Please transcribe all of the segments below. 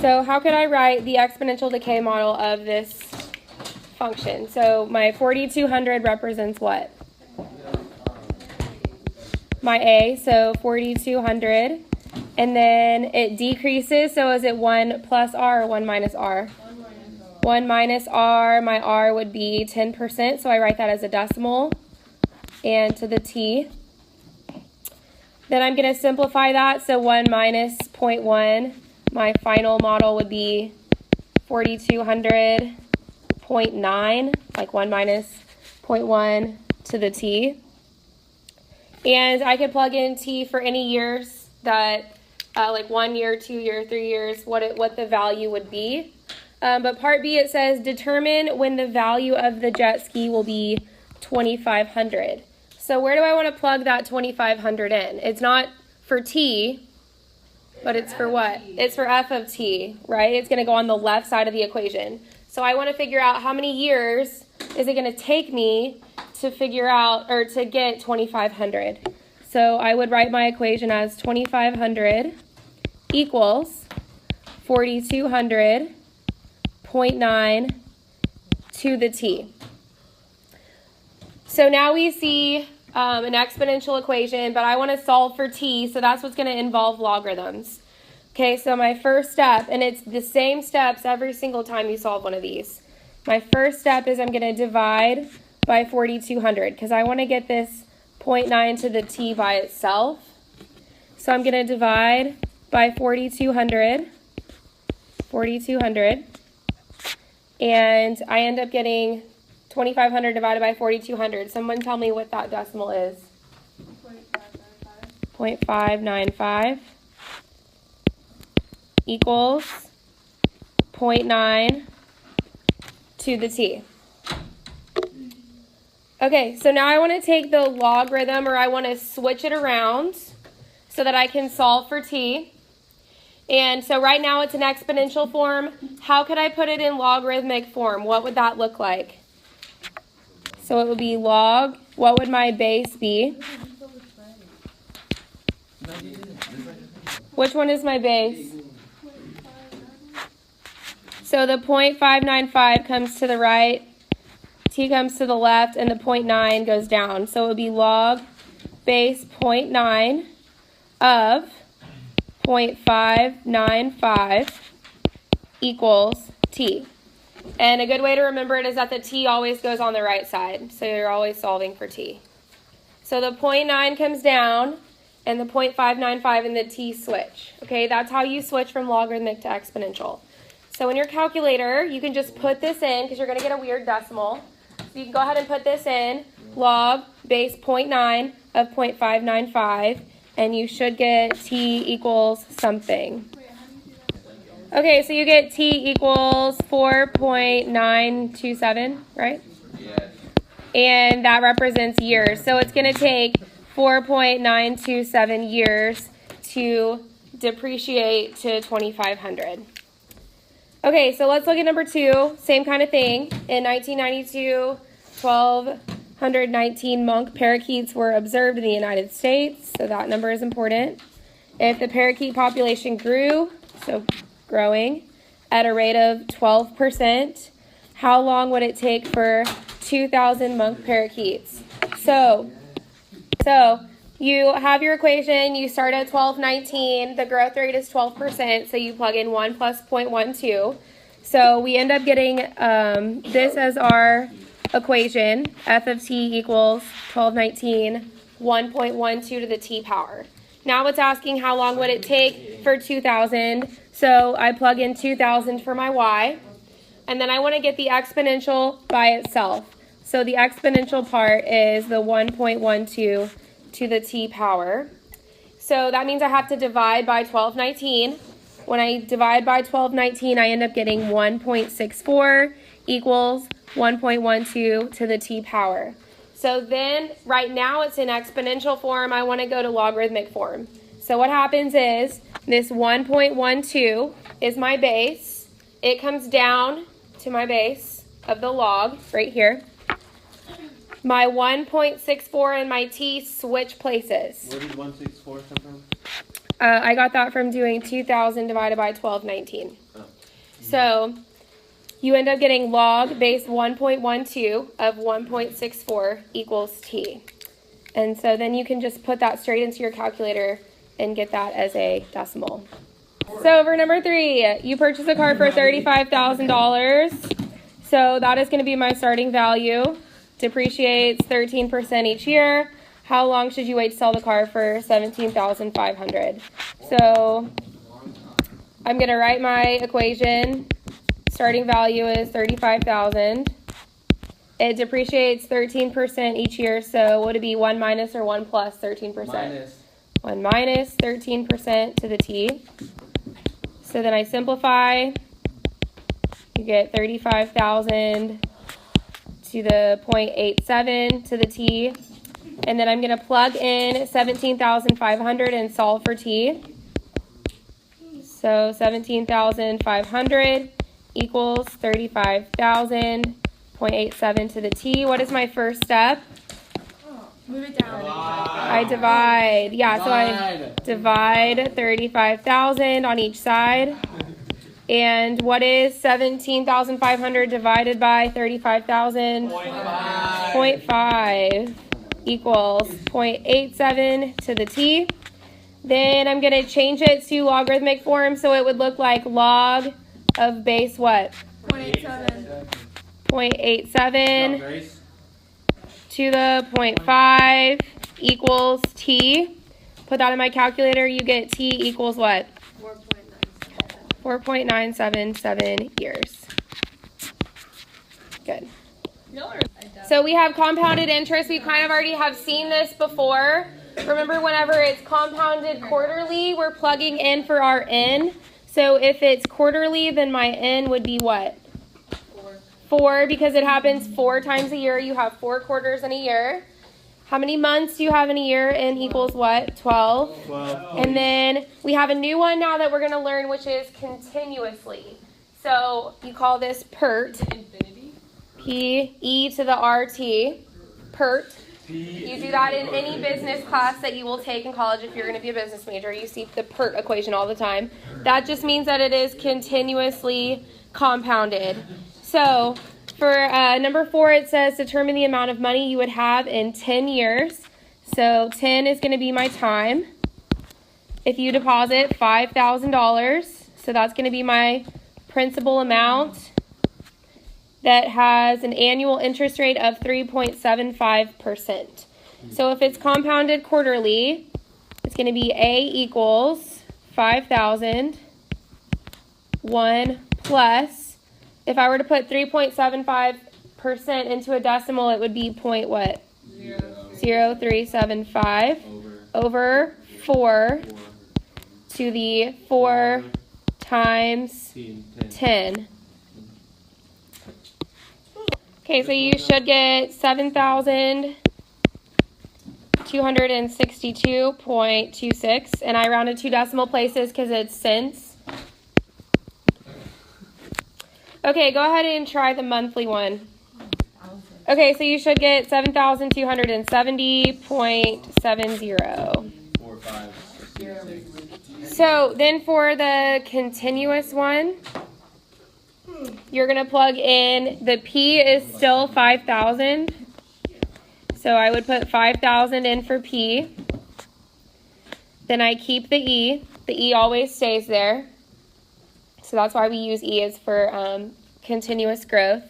So how could I write the exponential decay model of this function? So my 4,200 represents what? My a, so 4,200. And then it decreases, so is it 1 plus r or 1 minus r? 1 minus r, my r would be 10%, so I write that as a decimal, and to the t. Then I'm going to simplify that, so 1 minus 0.1, my final model would be 4,200.9, like 1 minus 0.1 to the t. And I could plug in t for any years that, like 1 year, 2 year, 3 years, what the value would be. But part B, it says, determine when the value of the jet ski will be 2,500. So where do I want to plug that 2,500 in? It's not for t, but it's for what? It's for f of t, right? It's going to go on the left side of the equation. So I want to figure out how many years is it going to take me to figure out, or to get 2,500. So I would write my equation as 2,500 equals 4,200.9 to the t. So now we see an exponential equation, but I want to solve for t, so that's what's going to involve logarithms. Okay, so my first step, and it's the same steps every single time you solve one of these. My first step is I'm going to divide by 4,200 because I want to get this 0.9 to the t by itself. So I'm going to divide by 4,200, and I end up getting 2,500 divided by 4,200. Someone tell me what that decimal is. 0.595 equals 0.9 to the t. Okay, so now I want to take the logarithm, or I want to switch it around so that I can solve for t. And so right now it's an exponential form. How could I put it in logarithmic form? What would that look like? So it would be log, what would my base be? Which one is my base? So the 0.595 comes to the right, t comes to the left, and the 0.9 goes down. So it would be log base 0.9 of 0.595 equals t. And a good way to remember it is that the t always goes on the right side. So you're always solving for t. So the 0.9 comes down, and the 0.595 and the t switch. Okay, that's how you switch from logarithmic to exponential. So in your calculator, you can just put this in because you're going to get a weird decimal. So you can go ahead and put this in, log base 0.9 of 0.595, and you should get t equals something. Okay, so you get t equals 4.927, right? Yes. And that represents years. So it's going to take 4.927 years to depreciate to 2,500. Okay, so let's look at number 2. Same kind of thing. In 1992, 1,219 monk parakeets were observed in the United States, so that number is important. If the parakeet population grew, so growing, at a rate of 12%, how long would it take for 2,000 monk parakeets? So you have your equation, you start at 1219, the growth rate is 12%, so you plug in 1 plus 0.12. So we end up getting this as our equation, f of t equals 1219, 1.12 to the t power. Now it's asking how long would it take for 2,000, so I plug in 2,000 for my y, and then I want to get the exponential by itself. So the exponential part is the 1.12 to the t power. So that means I have to divide by 1219. When I divide by 1219, I end up getting 1.64 equals 1.12 to the t power. So then, right now it's in exponential form. I want to go to logarithmic form. So what happens is, this 1.12 is my base. It comes down to my base of the log right here. My 1.64 and my t switch places. Where did 164 come from? I got that from doing 2,000 divided by 1219. So you end up getting log base 1.12 of 1.64 equals t. And so then you can just put that straight into your calculator and get that as a decimal. So for number 3, you purchase a car for $35,000. So that is going to be my starting value. Depreciates 13% each year. How long should you wait to sell the car for $17,500? So I'm going to write my equation. Starting value is $35,000. It depreciates 13% each year, so would it be 1 minus or 1 plus 13%? Minus. 1 minus 13% to the t. So then I simplify. You get 35,000 to the 0.87 to the t. And then I'm going to plug in 17,500 and solve for t. So 17,500 equals 35,000.87 to the t. What is my first step? Move it down. I divide. Yeah, so I divide 35,000 on each side. And what is 17,500 divided by 35,000? 0.5 equals 0.87 to the t. Then I'm going to change it to logarithmic form, so it would look like log of base what? 0.87. 0.87 to the 0.5 equals t. Put that in my calculator. You get t equals what? 4.977 years. Good. So we have compounded interest. We kind of already have seen this before. Remember, whenever it's compounded quarterly, we're plugging in for our n. So if it's quarterly, then my n would be what? 4, because it happens 4 times a year. You have 4 quarters in a year. How many months do you have in a year? N equals what? 12. And then we have a new one now that we're going to learn, which is continuously. So you call this PERT. P-E to the R-T. PERT. You do that in any business class that you will take in college if you're going to be a business major. You see the PERT equation all the time. That just means that it is continuously compounded. So for number 4, it says determine the amount of money you would have in 10 years. So 10 is going to be my time. If you deposit $5,000, so that's going to be my principal amount that has an annual interest rate of 3.75%. So if it's compounded quarterly, it's going to be A equals 5,000, 1 plus, if I were to put 3.75% into a decimal, it would be point what? 0.0375 over 4 to the 4 times 10. Okay, so you should get 7,262.26, and I rounded 2 decimal places because it's cents. Okay, go ahead and try the monthly one. Okay, so you should get 7,270.70. So then for the continuous one, you're going to plug in, the P is still 5,000. So I would put 5,000 in for P. Then I keep the E. The E always stays there. So that's why we use E as for continuous growth.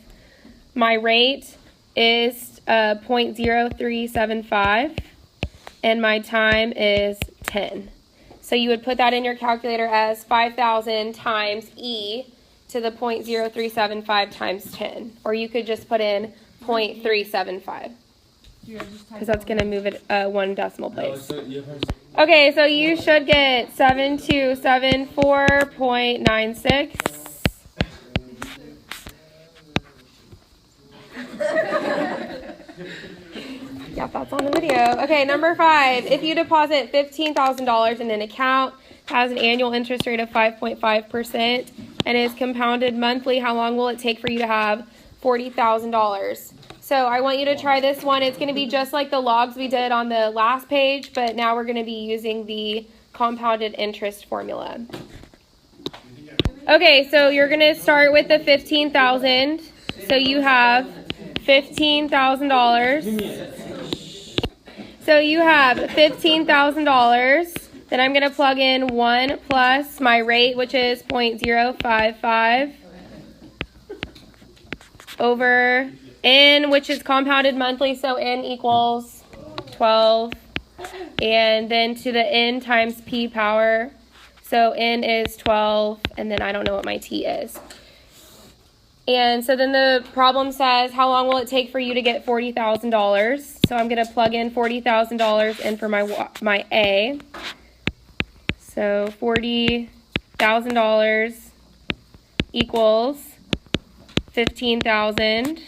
My rate is 0.0375 and my time is 10. So you would put that in your calculator as 5,000 times E to the 0.0375 times 10. Or you could just put in 0.375 because that's going to move it 1 decimal place. Okay, so you should get 7274.96. Yeah, that's on the video. Okay, number 5. If you deposit $15,000 in an account, has an annual interest rate of 5.5%, and is compounded monthly, how long will it take for you to have $40,000? So I want you to try this one. It's going to be just like the logs we did on the last page, but now we're going to be using the compounded interest formula. Okay, so you're going to start with the $15,000. So you have $15,000. So you have $15,000. Then I'm going to plug in 1 plus my rate, which is 0.055, over N, which is compounded monthly, so N equals 12. And then to the N times P power. So N is 12, and then I don't know what my T is. And so then the problem says, how long will it take for you to get $40,000? So I'm going to plug in $40,000 in for my A. So $40,000 equals 15,000.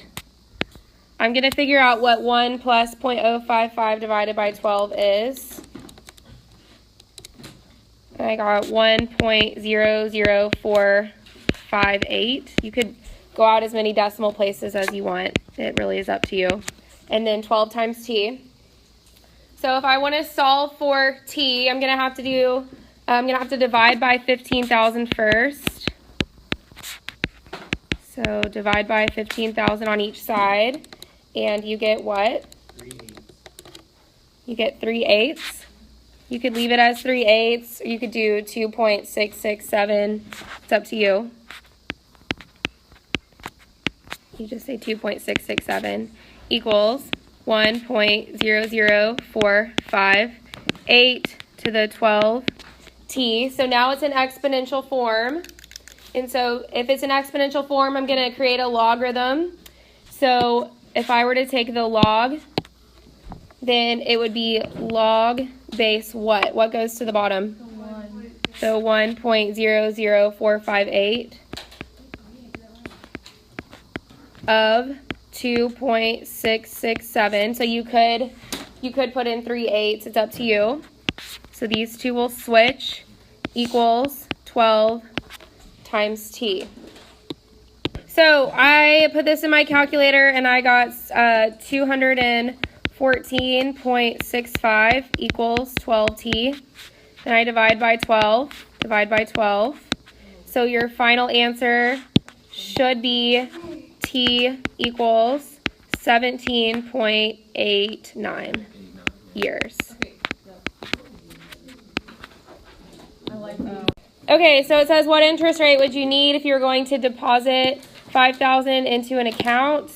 I'm going to figure out what 1 plus 0.055 divided by 12 is. I got 1.00458. You could go out as many decimal places as you want. It really is up to you. And then 12 times t. So if I want to solve for t, I'm going to have to divide by 15,000 first. So divide by 15,000 on each side. And you get what? 3/8. You get 3/8. You could leave it as 3/8, or you could do 2.667. It's up to you. You just say 2.667 equals 1.00458 to the 12t. So now it's an exponential form. And so if it's an exponential form, I'm going to create a logarithm. So if I were to take the log, then it would be log base what? What goes to the bottom? So 1.00458 of 2.667. So you could put in 3/8. It's up to you. So these two will switch, equals 12 times t. So I put this in my calculator and I got 214.65 equals 12t. Then I divide by 12. So your final answer should be t equals 17.89 years. Okay, so it says, what interest rate would you need if you were going to deposit $5,000 into an account?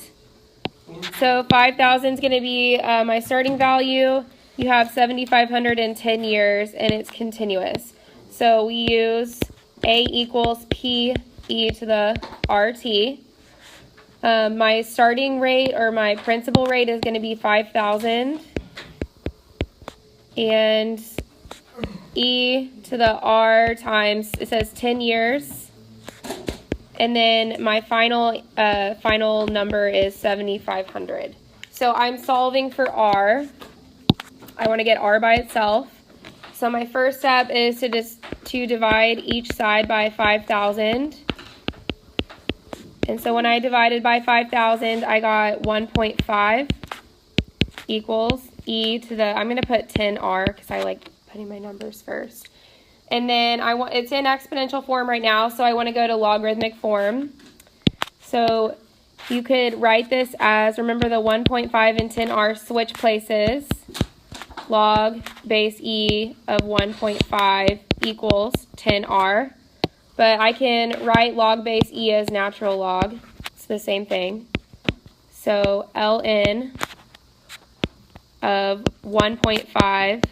So 5,000 is going to be my starting value. You have 7,500 in 10 years, and it's continuous. So we use A equals P e to the RT. My starting rate, or my principal rate, is going to be 5,000. And E to the R times, it says 10 years. And then my final number is 7,500. So I'm solving for R. I want to get R by itself. So my first step is to divide each side by 5,000. And so when I divided by 5,000, I got 1.5 equals E to the, I'm going to put 10R because I like putting my numbers first. And then it's in exponential form right now, so I want to go to logarithmic form. So you could write this as, remember the 1.5 and 10R switch places. Log base E of 1.5 equals 10R. But I can write log base E as natural log. It's the same thing. So ln of 1.5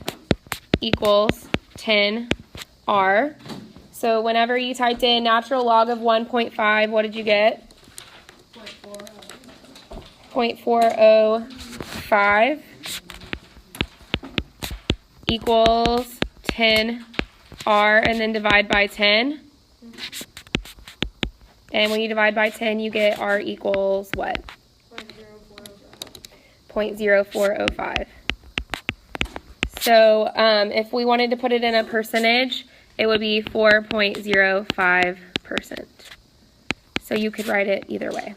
equals 10R. So whenever you typed in natural log of 1.5, what did you get? 0.405 equals 10R, and then divide by 10. And when you divide by 10, you get R equals what? 0.0405. So if we wanted to put it in a percentage, it would be 4.05%. So you could write it either way.